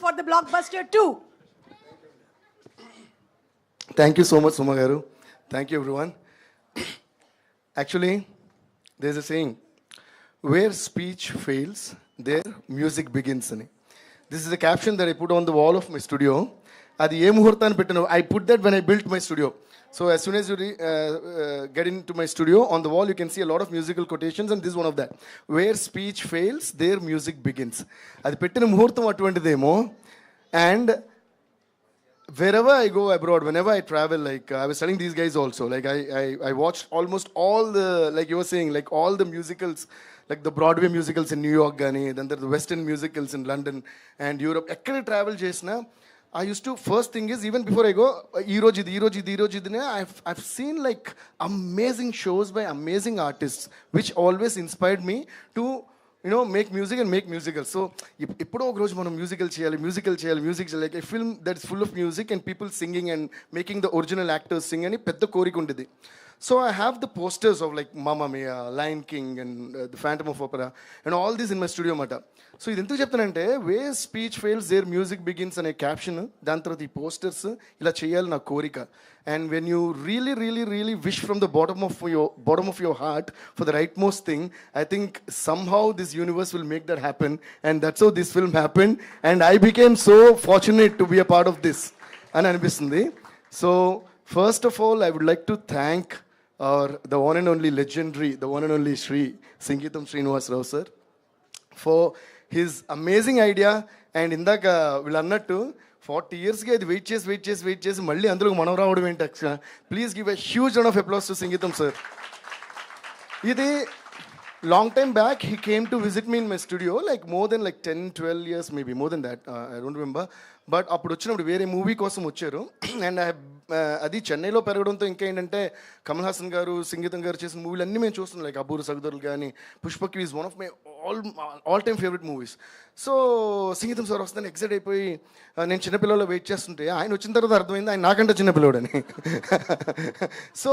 for the Blockbuster 2. Thank you so much, Suma Garu. Thank you, everyone. Actually, there's a saying, where speech fails, there music begins. This is a caption that I put on the wall of my studio. Adi ఏ ముహూర్తాన్ని పెట్టాను, I put that when I built my studio. So as soon as you get into my studio, on the wall you can see a lot of musical quotations, and this is one of that. Where speech fails, there music begins. అది పెట్టిన ముహూర్తం అటువంటిదేమో. And wherever I go abroad, whenever I travel, like I was telling these guys also, like I watched almost all the, like you were saying, like all the musicals, like the Broadway musicals in New York gani, then there are the Western musicals in London and Europe. Ekkada travel chesina, I used to, first thing is, even before I go, I've seen like amazing shows by amazing artists, which always inspired me to, you know, make music and make musicals. So ippudo oka roju manam musical cheyali, like a film that's full of music and people singing and making the original actors sing ani pedda korika undedi. So I have the posters of like Mamma Mia, Lion King and the Phantom of Opera and all this in my studio mata. So ఇది ఎందుకు చెప్తానంటే, where speech fails there music begins అనే caption, దాని తర్వాత ఈ posters ఇలా చేయాలి నా కోరిక. And when you really wish from the bottom of your heart for the rightmost thing, I think somehow this universe will make that happen, and that's how this film happened, and I became so fortunate to be a part of this అని అనిపిస్తుంది. So first of all, I would like to thank the one and only legendary, the one and only Singeetham Srinivasa sir for his amazing idea. And indaka వీళ్ళు అన్నట్టు 40 yearsకి అది wait చేసి మళ్ళీ అందులో మనం రావడం ఏంటి Aksha. Please give a huge round of applause to Singeetham sir. ఇది long time back he came to visit me in my studio, like more than like 10-12 years, maybe more than that, I don't remember. But అప్పుడు వచ్చినప్పుడు వేరే movie కోసం వచ్చారు. And అది చెన్నైలో పెరగడంతో ఇంకా ఏంటంటే, కమల్ హాసన్ గారు, సంగీతం గారు చేసిన మూవీలు అన్నీ మేము చూస్తున్నాం, లైక్ అబ్బూరు సగదరులు కానీ, పుష్పకి is one of my all time favourite movies. So Singeetham sir వస్తాను ఎక్సైట్ అయిపోయి, నేను చిన్నపిల్లలు వెయిట్ చేస్తుంటే ఆయన వచ్చిన తర్వాత అర్థమైంది ఆయన నాకంటే చిన్నపిల్లడని. సో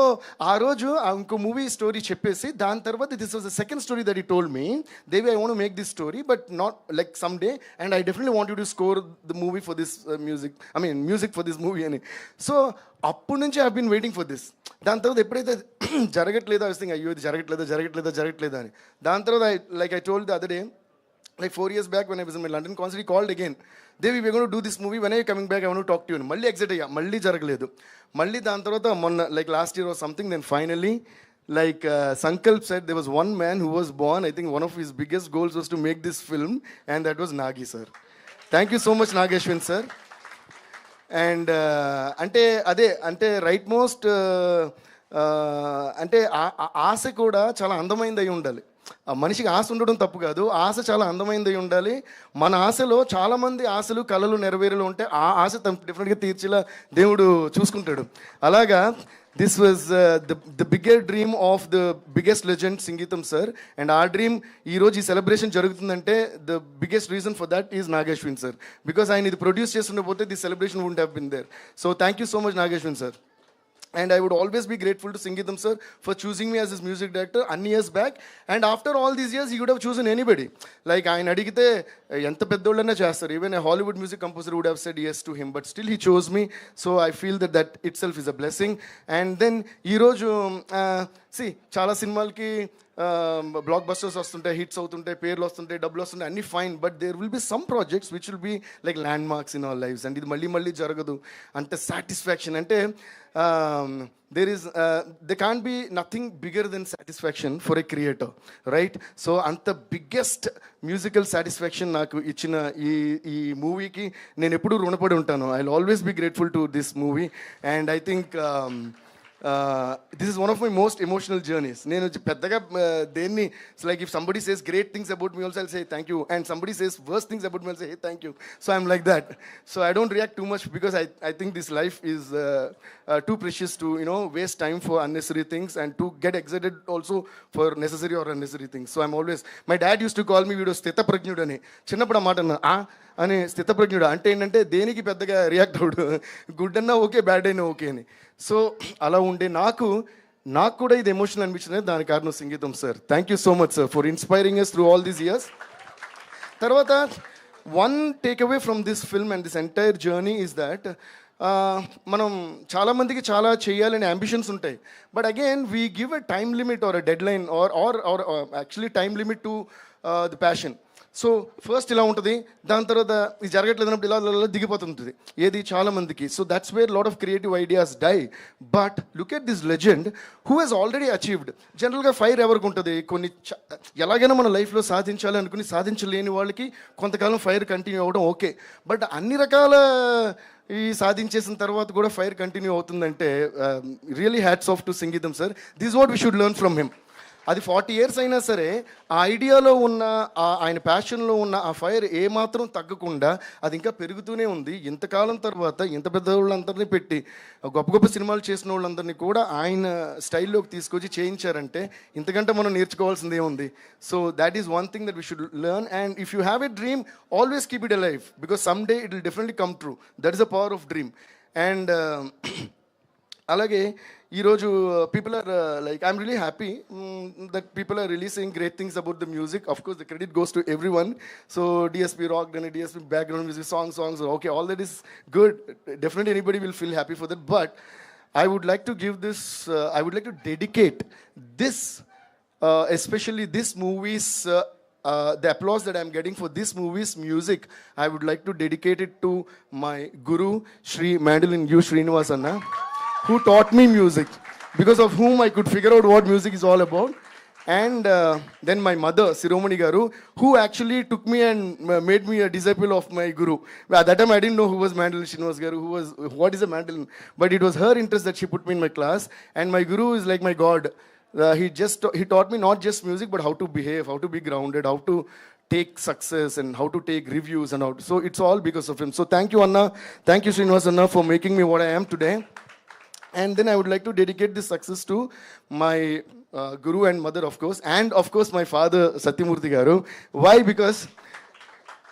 ఆ రోజు ఇంకో మూవీ స్టోరీ చెప్పేసి, దాని తర్వాత this was the second story that he told me, Devi I want to make this story but not like someday, and I definitely want you to score the movie for this music for this movie అని. So అప్పటి నుంచి I been waiting for this. దాని తర్వాత ఎప్పుడైతే జరగట్లేదో I think అయ్యో ఇది జరగట్లేదా అని. దాని తర్వాత I told the other day, like 4 years back when I was in my London concert, he called again, Devi, we're going to do this movie, when are you coming back, I want to talk to you. మళ్ళీ excite అయ్యా, మళ్ళీ జరగలేదు. మళ్ళీ దాని తర్వాత మొన్న like last year or something, then finally like Sankalp said, there was one man who was born, I think one of his biggest goals was to make this film, and that was Nagi sir. Thank you so much Ashwin sir. And అంటే right most అంటే ఆశ కూడా చాలా అందమైనది అయి ఉండాలి. మనిషికి ఆశ ఉండడం తప్పు కాదు, ఆశ చాలా అందమైనది అయి ఉండాలి. మన ఆశలో చాలామంది ఆశలు కళలు నెరవేరులు ఉంటే ఆ ఆశ డెఫినెట్గా తీర్చేలా దేవుడు చూసుకుంటాడు. అలాగా this was the bigger dream of the biggest legend Singeetham sir, and our dream ee roju ee celebration jarugutundante the biggest reason for that is Ashwin sir, because I need to produce chestunapothe this celebration wouldn't have been there. So thank you so much Ashwin sir. And I would always be grateful to Singeetham sir for choosing me as his music director అన్ని years back. And after all these years, he could have chosen anybody. Like ఆయన అడిగితే ఎంత పెద్దోళ్ళన్నా చేస్తారు. Even a Hollywood music composer would have said yes to him. But still he chose me. So I feel that itself is a blessing. And then ఈరోజు చాలా సినిమాలకి black busters వస్తుంటాయి, hits అవుతుంటాయి, పేర్లు వస్తుంటాయి, డబ్బులు వస్తుంటాయి, అన్నీ fine. But there will be some projects which will be like landmarks in our lifes. అండ్ ఇది మళ్ళీ జరగదు అంటే సాటిస్ఫాక్షన్ అంటే there can't be nothing bigger than satisfaction for a creator, right? So anta biggest musical satisfaction naaku ichina ee movie ki nenu eppudu runapadi untanu. I'll always be grateful to this movie, and I think this is one of my most emotional journeys. Nenu peddaga denni, it's like if somebody says great things about me also I'll say thank you, and somebody says worst things about me I'll say hey thank you. So I'm like that. So I don't react too much because I think this life is too precious to, you know, waste time for unnecessary things and to get excited also for necessary or unnecessary things. So I'm always, my dad used to call me వీడు స్థితప్రజ్ఞుడు అని. చిన్నప్పుడు ఆ మాట అని స్థితప్రజ్ఞుడు అంటే ఏంటంటే దేనికి పెద్దగా రియాక్ట్ అవడు, గుడ్ అన్నా ఓకే, బ్యాడ్ అయినా ఓకే అని. సో అలా ఉండే నాకు కూడా ఇది ఎమోషనల్ అనిపించింది. దానికి కారణం సంగీతం sir. Thank you so much sir for inspiring us through all these years. తర్వాత one takeaway from this film and this entire journey is that మనం చాలామందికి చాలా చేయాలనే అంబిషన్స్ ఉంటాయి, but again we give a time limit or a deadline or actually time limit to the passion. So first ఇలా ఉంటుంది, దాని తర్వాత ఇది జరగట్లేదు అన్నప్పుడు ఇలా దిగిపోతుంటుంది ఏది చాలామందికి. So that's where lot of creative ideas die. But look at this legend who he's already achieved. జనరల్గా ఫైర్ ఎవరికి ఉంటుంది, కొన్ని ఎలాగైనా మన లైఫ్లో సాధించాలి అనుకుని సాధించలేని వాళ్ళకి కొంతకాలం ఫైర్ కంటిన్యూ అవ్వడం ఓకే, బట్ అన్ని రకాల ఈ సాధించేసిన తర్వాత కూడా ఫైర్ కంటిన్యూ అవుతుందంటే really hats off to Singeetam sir. This what we should learn from him. అది 40 years అయినా సరే ఆ ఐడియాలో ఉన్న ఆయన ప్యాషన్లో ఉన్న ఆ ఫైర్ ఏమాత్రం తగ్గకుండా అది ఇంకా పెరుగుతూనే ఉంది. ఇంతకాలం తర్వాత ఇంత పెద్ద వాళ్ళందరినీ పెట్టి గొప్ప గొప్ప సినిమాలు చేసిన వాళ్ళందరినీ కూడా ఆయన స్టైల్లోకి తీసుకొచ్చి చేయించారంటే ఇంతకంటే మనం నేర్చుకోవాల్సింది ఏముంది. So that is one thing that we should learn. And if you have a dream, always keep it a life, because someday it will definitely come true. That is the power of dream. And అలాగే ఈరోజు people are like I'm really happy that people are releasing great things about the music. Of course the credit goes to every one. So DSP rock అని, DSP background music, songs okay, all that is good. Definitely anybody will feel happy for that. But I would like to give this, I would like to dedicate this, especially this movie's, the applause that I'm getting for this movie's music, I would like to dedicate it to my guru, Shri Mandolin U. Srinivasa, who taught me music, because of whom I could figure out what music is all about. And then my mother, Siromani Garu, who actually took me and made me a disciple of my guru. At that time, I didn't know who was Mandolin Srinivasa Garu, what is a mandolin. But it was her interest that she put me in my class. And my guru is like my God. He taught me not just music, but how to behave, how to be grounded, how to take success, and how to take reviews, and how to, so it's all because of him. So thank you, Anna. Thank you, Srinivasa Anna, for making me what I am today. And then I would like to dedicate this success to my guru and mother, of course, and of course my father, Satyamurthy Garu. Why? Because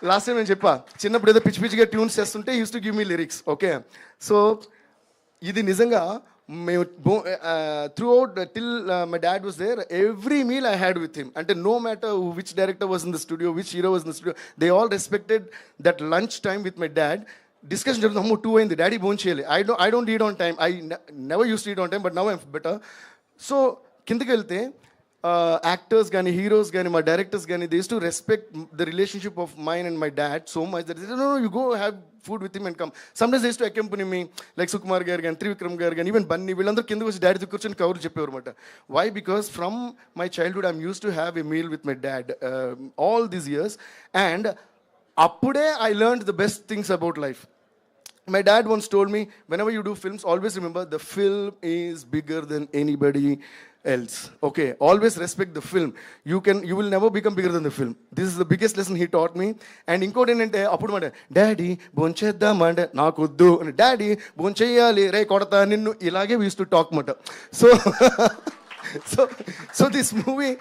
last time నేను చెప్పా, చిన్నప్పుడు ఏదో పిచ్చి పిచ్చిగా tunes చేస్తుంటే he used to give me lyrics, okay? So ఇది నిజంగా మేము throughout till my dad was there, every meal I had with him. అంటే no matter which director was in the studio, which hero was in the studio, they all respected that lunch time with my dad. Discussion జరుగుతుంది, అమ్మో 2 అయింది, daddy phone చేయాలి. I don't eat on time, I never use to eat on time, but now I'm better. So కిందకి వెళ్తే actors కానీ, heroes కానీ, మా directors కానీ, they use to respect the relationship of mine and my dad so much that no you go have food with him and come. Sometimes they use to accompany me, like Sukumar గారు కానీ, త్రివిక్రమ్ గారు కానీ, even Bunny, వీళ్ళందరూ కిందకి వచ్చి డాడీతో కూర్చొని కవర్లు చెప్పేవారు అనమాట. Why? Because from my childhood I'm use to have a meal with my dad all these years. And అప్పుడే I learned the best things about life. My dad once told me, whenever you do films, always remember the film is bigger than anybody else. Okay, always respect the film. You will never become bigger than the film. This is the biggest lesson he taught me. And inkote ente appudu mata daddy boncheddam ante nakoddu and daddy boncheyali re kodata ninnu ilage we used to talk mata. So this movie,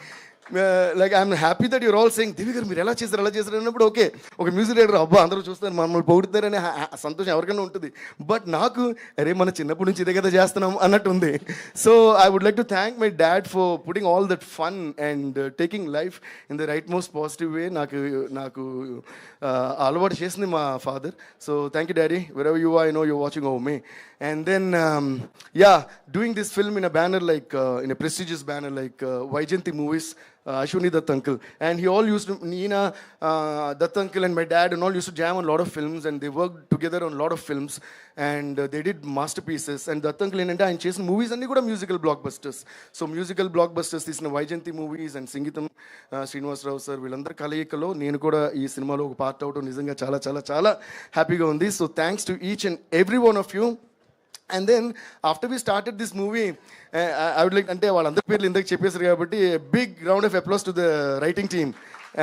like I'm happy that you're all saying Devi garu మీరు ఎలా చేశారు అన్నప్పుడు okay, ఒక music director అబ్బా అందరూ చూస్తారు, మమ్మల్ని పొగుడుతారనే సంతోషం ఎవరికైనా ఉంటుంది. బట్ నాకు అరే మన చిన్నప్పటి నుంచి ఇదే కదా చేస్తున్నాం అన్నట్టు ఉంది. So I would like to thank my dad for putting all that fun and taking life in the right most positive way. నాకు అలవాటు చేసింది మా father. So thank you daddy, wherever you are, I know you watching over me. And then doing this film in a banner like in a prestigious banner like Vaijayanti Movies, Ashwin Dutt uncle, and he all used to, Neena Dutt uncle and my dad and all used to jam on a lot of films, and they worked together on a lot of films, and they did masterpieces. And Dutt uncle ఏంటంటే ఆయన చేసిన movies అన్నీ కూడా musical blockbusters. So musical blockbusters తీసిన Vyjayanthi movies and Singeetham, Srinivasarao sir, వీళ్ళందరి కలయికలో నేను కూడా ఈ సినిమాలో ఒక పార్ట్ అవడం నిజంగా చాలా చాలా చాలా హ్యాపీగా ఉంది. So thanks to each and every one of you. And then after we started this movie, I would like, అంటే వాళ్ళందరి పేర్లు ఇందాక చెప్పేశారు కాబట్టి, big round of applause to the writing team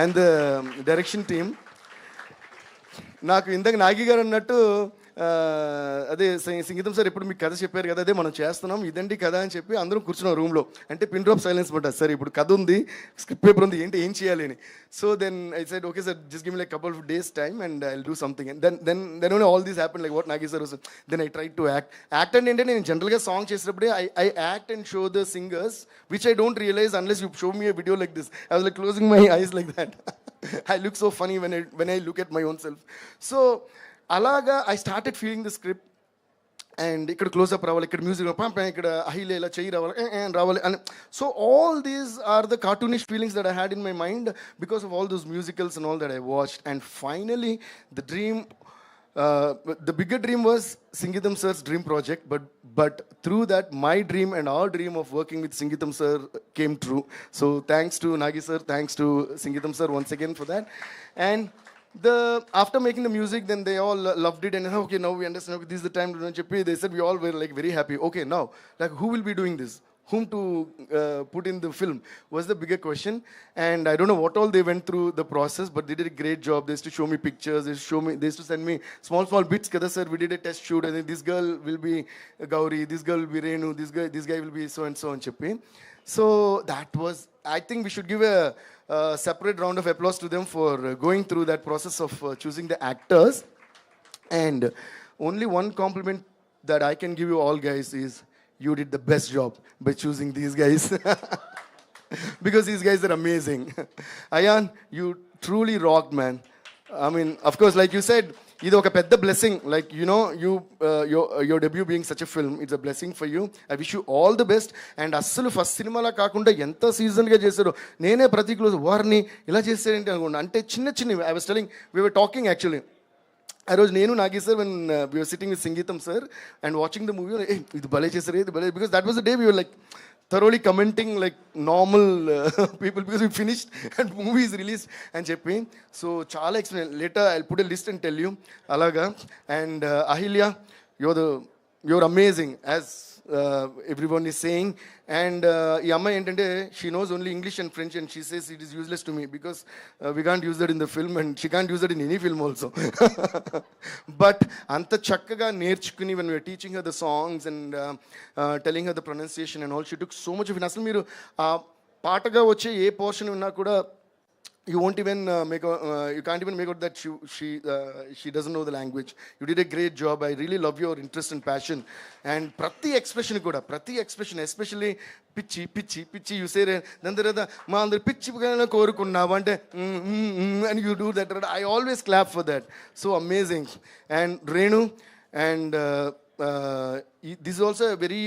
and the direction team. నాకు ఇందాక నాగి గారు అన్నట్టు అదే సంగీతం సార్ ఎప్పుడు మీకు కథ చెప్పారు కదా, అదే మనం చేస్తున్నాం, ఇదండి కథ అని చెప్పి అందరం కూర్చున్నాం రూమ్లో. అంటే పిన్ డ్రాప్ సైలెన్స్ పడ్డా, సార్ ఇప్పుడు కథ ఉంది, స్క్రిప్ట్ పేపర్ ఉంది, ఏం చేయాలి అని. So then I said okay sir, just give me like couple of days time and I will do something. And then only all these happen like what Nagi sir. Then I try to act అంటే ఏంటంటే నేను జనరల్గా song చేసినప్పుడే I act and show the singers which I don't realise unless you show me a video like this. I was like closing my eyes like that. I look so funny when I look at my own self. So అలాగా I started feeling the script. And ఇక్కడ close up రావాలి, ఇక్కడ music ఇక్కడ అహిలే ఇలా చెయ్యి రావాలి రావాలి అని. So all these are the cartoonish feelings that I had in my mind because of all those musicals and all that I watched. And finally the dream, the bigger dream was Singeetham sir's dream project, but through that my dream and our dream of working with Singeetham sir came true. So thanks to Nagi sir, thanks to Singeetham sir once again for that. And after making the music, then they all loved it, and okay, now we understand, okay, this is the time to cheppi. They said we all were like very happy. Okay, now like who will be doing this, whom to put in the film was the bigger question. And I don't know what all they went through the process, but they did a great job. They used to show me pictures, they used to send me small bits. Kada sir, we did a test shoot, and this girl will be Gauri, this girl will be Renu, this guy will be so and so and cheppi. So that was, I think we should give a separate round of applause to them for going through that process of choosing the actors. And only one compliment that I can give you all guys is you did the best job by choosing these guys. Because these guys are amazing. Ayan, you truly rocked, man. I mean, of course, like you said, ఇది ఒక పెద్ద blessing. Like you know your debut being such a film, it's a blessing for you. I wish you all the best. And అస్సలు first సినిమాలా కాకుండా ఎంత సీజన్గా చేశారు. నేనే ప్రతి క్లోజ్ వారిని ఇలా చేశారేంటి అనుకోండి. అంటే చిన్నవి I was telling, we were talking actually ఆ రోజు నేను Nagi sir when we're sitting with Singeetham sir and watching the movie, ఇది భలే చేశారు, ఇది భలే, because that was the day we were like thoroughly commenting like normal people, because we finished and movie is released and cheppi. So chala explain later, I'll put a list and tell you alaga. And Ahilya, you're amazing, as everyone is saying. And ఈ అమ్మాయి ఏంటంటే she knows only English and French, and she says it is useless to me because we can't use that in the film, and she can't use that in any film also. But anta చక్కగా నేర్చుకుని when we were teaching her the songs and telling her the pronunciation and all, she took so much of it. అసలు మీరు పాటగా వచ్చే ఏ portion ఉన్నా కూడా you won't even you can't even make out that she doesn't know the language. You did a great job. I really love your interest and passion. And prati expression kuda, especially pitchi you say then there ma andar pitchi gana korukunnava ante and you do that. I always clap for that. So amazing. And Renu, and this is also a very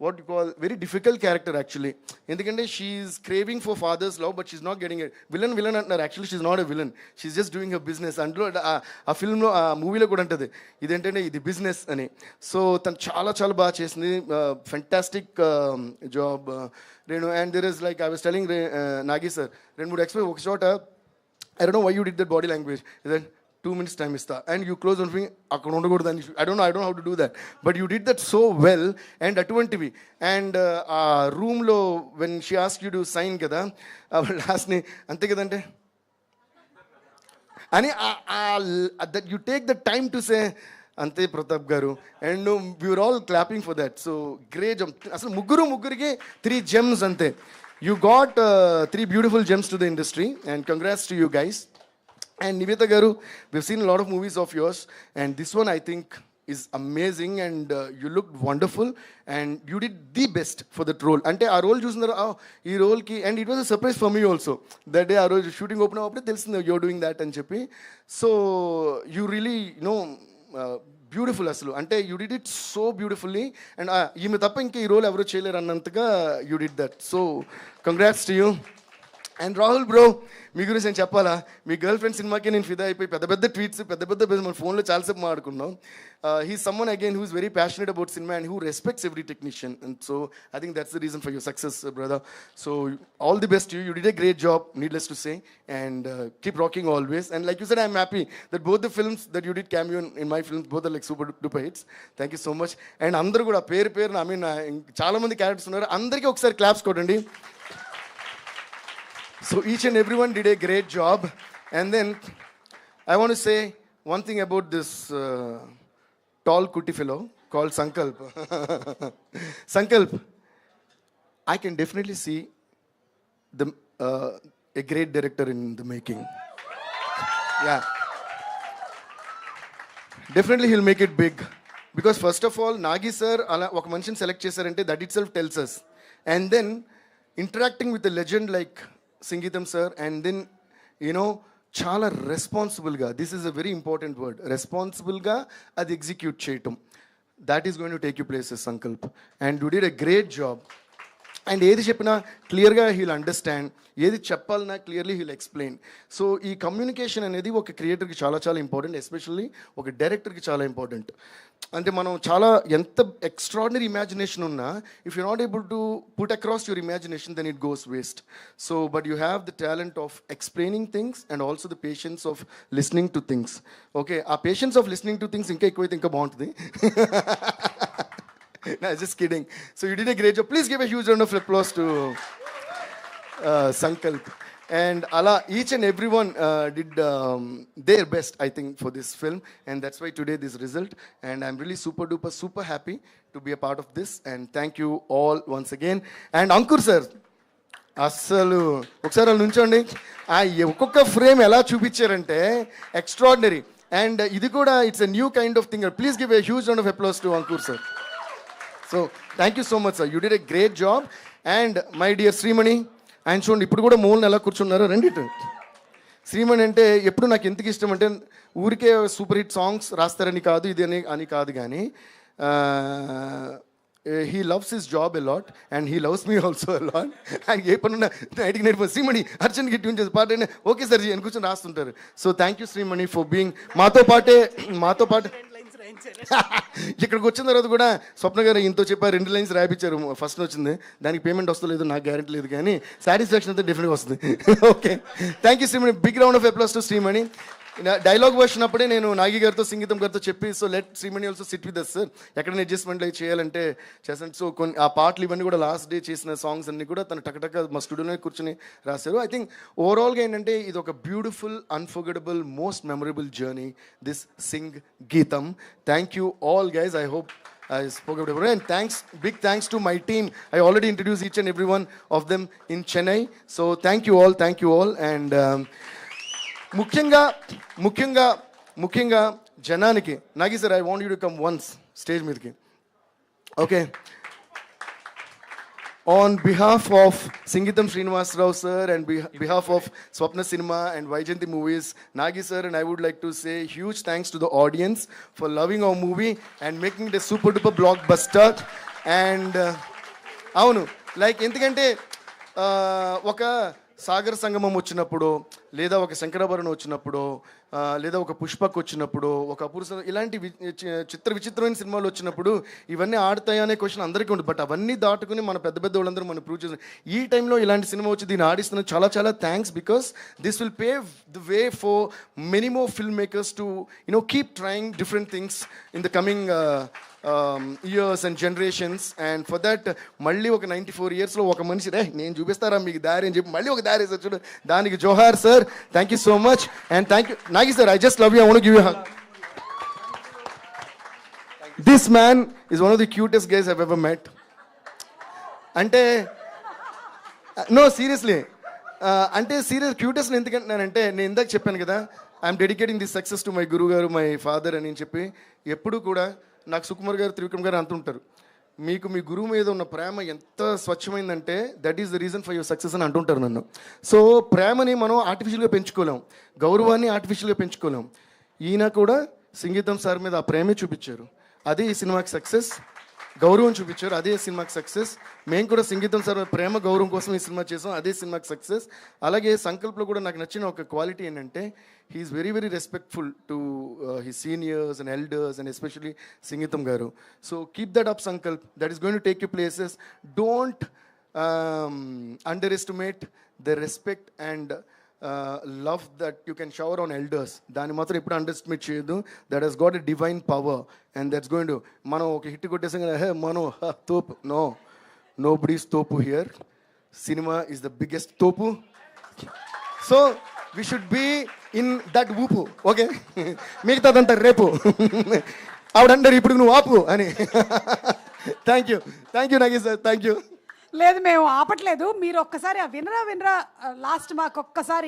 what you call very difficult character actually. Endukante she is craving for father's love, but she's not getting it. Villain antaru, actually she's not a villain, she's just doing her business. Andlo ఆ film లో ఆ మూవీలో కూడా ఉంటుంది ఇదేంటంటే ఇది business అని. So తను చాలా బాగా చేసింది, fantastic job Renu. And there is like I was telling Nagi sir, రెండు మూడు ఎక్స్ప్రెస్ ఒక చోట, I don't know why you did that body language, ఇదే 2 minutes time ఇస్తా and you close one finger అక్కడ ఉండకూడదు అని. I don't know how to do that, but you did that so well. And అటువంటివి. And ఆ రూమ్లో when she ask you to sign కదా, లాస్ట్ని అంతే కదంటే అని that you take the time to say అంతే Pratap garu. And we're all clapping for that. So great. అసలు ముగ్గురికి 3 gems అంతే. You got 3 beautiful gems to the industry, and congrats to you guys. And Nivita garu, we've seen a lot of movies of yours, and this one I think is amazing, and you looked wonderful, and you did the best for that role. Ante aa role chusundara, ee role ki, and it was a surprise for me also. That day aa role shooting open appude telusindi you're doing that అని చెప్పి. So you really beautiful అసలు. అంటే you did it so beautifully. And ఈమె తప్ప ఇంకా ఈ role ఎవరో చేయలేరు అన్నంతగా you did that. So congrats to you. And Rahul bro, మీ గురించి నేను చెప్పాలా, మీ గర్ల్ ఫ్రెండ్ సినిమాకి నేను ఫిదా అయిపోయి పెద్ద ట్వీట్స్ మన ఫోన్లో చాలాసేపు మాట్లాడుకున్నాం. He's someone again who is very passionate about cinema and who respects every technician. And so I think that's the reason for your success brother. So all the best you did a great job, needless to say, and keep rocking always. And like you said, I'm happy that both the films that you did cameo in my films both are like super duper hits. Thank you so much. And అందరూ కూడా పేరు I mean చాలామంది characters ఉన్నారు, అందరికీ ఒకసారి claps కొట్టండి. So each and everyone did a great job. And then I want to say one thing about this tall kutti fellow called Sankalp. Sankalp, I can definitely see a great director in the making. Yeah. Definitely he'll make it big. Because first of all, Nagi sir oka manchini select chesarante, that itself tells us. And then interacting with a legend like Singeetham sir, and then you know చాలా రెస్పాన్సిబుల్గా, this is a very important word, రెస్పాన్సిబుల్గా అది execute చేయటం, that is going to take you places, Sankalp. And you did a great job. And ఏది చెప్పినా క్లియర్గా heal understand, ఏది చెప్పాలన్నా క్లియర్లీ హీల్ ఎక్స్ప్లెయిన్. సో ఈ కమ్యూనికేషన్ అనేది ఒక క్రియేటర్కి చాలా చాలా ఇంపార్టెంట్, ఎస్పెషల్లీ ఒక డైరెక్టర్కి చాలా ఇంపార్టెంట్. అంటే మనం చాలా ఎంత ఎక్స్ట్రాడినరీ ఇమాజినేషన్ ఉన్నా, if you not able to put across your imagination then it goes waste. So but you have the talent of explaining things and also the patience of listening to things. Okay, ఆ patience of listening to things ఇంకా ఎక్కువైతే ఇంకా బాగుంటుంది. No, just kidding. So you did a great job. Please give a huge round of applause to Sankalp. And Allah, each and everyone did their best, I think, for this film. And that's why today this result. And I'm really super duper, super happy to be a part of this. And thank you all once again. And Ankur sir, అస్సలు ఒకసారి వాళ్ళు నుంచోండి. ఒక్కొక్క frame ఎలా చూపించారంటే extraordinary. And ఇది కూడా it's a new kind of thing. Please give a huge round of applause to Ankur sir. So thank you so much sir, you did a great job. And my dear Shreemani, ఆయన చూడండి ఇప్పుడు కూడా మూలను ఎలా కూర్చున్నారు, రెండిటు. శ్రీమణి అంటే ఎప్పుడు నాకు ఎందుకు ఇష్టం అంటే, ఊరికే సూపర్ హిట్ సాంగ్స్ రాస్తారని కాదు, ఇది అని కాదు, కానీ he loves his job a lot and he loves me also a lot. And ఏ పనున్నా నైట్కి నైట్ శ్రీమణి అర్జెంట్కి ట్యూన్ చేసి పాట అయినా ఓకే సార్ అని కూర్చొని రాస్తుంటారు. So thank you Sreemani for being మాతో పాటు ఇక్కడికి వచ్చిన తర్వాత కూడా స్వప్న గారు ఇంతో చెప్పారు, 2 లైన్స్ రాయించారు. ఫస్ట్ వచ్చింది, దానికి పేమెంట్ వస్తలేదు, నాకు గ్యారెంటీ లేదు, కానీ సాటిస్ఫాక్షన్ అయితే డెఫినెట్గా వస్తుంది. Okay, thank you Srimani. Big round of applause to Srimani. Dialogue version అప్పుడే నేను నాగి గారితో సంగీతం గారితో చెప్పి, so let Srimani also sit with us sir, ఎక్కడైనా అడ్జస్ట్మెంట్ అవి చేయాలంటే చేస్తాను. సో కొన్ని ఆ పాటలు ఇవన్నీ కూడా లాస్ట్ డే చేసిన సాంగ్స్ అన్ని కూడా తను టకటక మా స్టూడియోలో కూర్చొని రాశారు. ఐ థింక్ ఓవరాల్గా ఏంటంటే ఇది ఒక beautiful, unforgettable, most memorable journey, this Singeetham. Thank you all guys. I hope I spoke about it. And big thanks to my team. I already introduced each and every one of them in Chennai. So thank you all. And ముఖ్యంగా జనానికి, Nagi sir, I want you to come once stage మీదకి. Okay, on behalf of Singeetham Srinivasa sir and behalf of Swapna Cinema and Vaijayanti Movies, Nagi sir, and I would like to say huge thanks to the audience for loving our movie and making it a super duper blockbuster. And అవును, like ఎందుకంటే ఒక సాగర సంగమం వచ్చినప్పుడు, లేదా ఒక శంకరాభరణం వచ్చినప్పుడు, లేదా ఒక పుష్పక్ వచ్చినప్పుడు, ఒక అపూర్వ, ఇలాంటి విచిత్రమైన సినిమాలు వచ్చినప్పుడు ఇవన్నీ ఆడతాయా అనే క్వశ్చన్ అందరికీ ఉంటుంది. బట్ అవన్నీ దాటుకుని మన పెద్ద వాళ్ళందరూ మనం ప్రూవ్ చేసిన ఈ టైంలో ఇలాంటి సినిమా వచ్చి దీన్ని ఆడిస్తున్నాం. చాలా చాలా thanks, because this will pave the way for many more film makers to keep trying different things in the coming years and generations. And for that మళ్ళీ ఒక 94 yearsలో ఒక మనిషి నేను చూపిస్తారా మీకు దారి అని చెప్పి మళ్ళీ ఒక దారి వేసారు చూడు, దానికి జోహార్ sir. Thank you so much. And thank you Nagi sir, I just love you, I want to give you hug. This man is one of the cutest guys I've ever met. అంటే నో సీరియస్లీ, అంటే serious cutest ఎందుకంటున్నానంటే, నేను ఇందాక చెప్పాను కదా, I'm dedicating this success to my గురువు గారు, my father అని చెప్పి. ఎప్పుడు కూడా నాకు సుకుమార్ గారు, త్రివిక్రమ్ గారు అంటుంటారు, మీకు మీ గురువు మీద ఉన్న ప్రేమ ఎంత స్వచ్ఛమైందంటే that is the reason for your success అని అంటుంటారు నన్ను. సో ప్రేమని మనం ఆర్టిఫిషియల్గా పెంచుకోలేం, గౌరవాన్ని ఆర్టిఫిషియల్గా పెంచుకోలేం. ఈయన కూడా సంగీతం సార్ మీద ఆ ప్రేమే చూపించారు, అదే ఈ సినిమాకి సక్సెస్. గౌరవం చూపించారు, అదే సినిమాకి సక్సెస్. మేము కూడా సంగీతం సార్ ప్రేమ గౌరవం కోసం ఈ సినిమా చేసాం, అదే సినిమాకి సక్సెస్. అలాగే సంకల్ప్లో కూడా నాకు నచ్చిన ఒక క్వాలిటీ ఏంటంటే, he's very very respectful to his seniors and elders and especially Sangeetham garu. So keep that up Sankalp, that is going to take you places. Don't underestimate the respect and love that you can shower on elders. దాన్ని మాత్రం ఎప్పుడు underestimate చేయొద్దు. That he's got a divine power and that's going to, మనం ఒక hit కొట్టేసాం కదా, మనం తోపు, నో బడీస్ తోపు here. Cinema is the biggest తోపు. So we should be in that ఊపు. ఓకే, మిగతాదంతా రేపు ఆవిడంటారు ఇప్పుడు నువ్వు ఆపు అని. Thank you Nagi sir, thank you. లేదు, మేము ఆపట్లేదు, మీరు ఒక్కసారి వినరా లాస్ట్ మాకు ఒక్కసారి